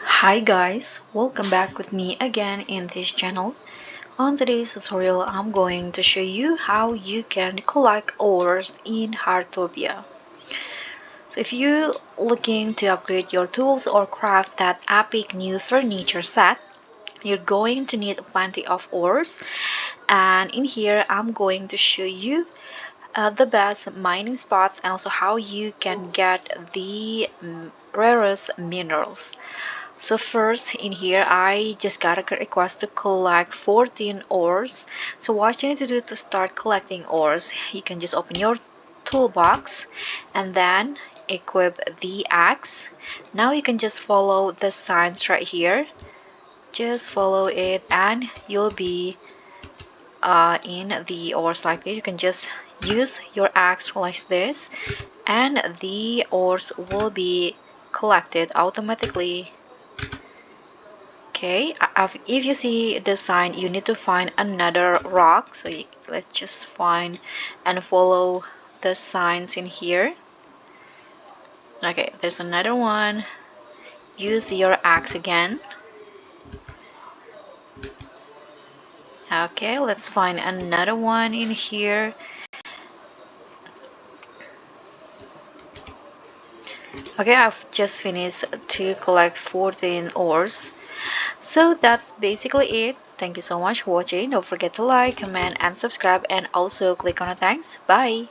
Hi guys, welcome back with me again in this channel. On today's tutorial, I'm going to show you how you can collect ores in Heartopia. So if you're looking to upgrade your tools or craft that epic new furniture set, you're going to need plenty of ores. And in here, I'm going to show you the best mining spots and also how you can get the rarest minerals. So first in here I just got a request to collect 14 ores. So what you need to do to start collecting ores, you can just open your toolbox and then equip the axe. Now you can just follow the signs right here. Just follow it and you'll be in the ores like this. You can just use your axe like this and the ores will be collected automatically. Okay, if you see the sign, you need to find another rock. So let's just find and follow the signs in here. Okay, there's another one. Use your axe again. Okay, let's find another one in here. Okay, I've just finished to collect 14 ores. So that's basically it. Thank you so much for watching. Don't forget to like, comment, and subscribe, and also click on the thanks. Bye.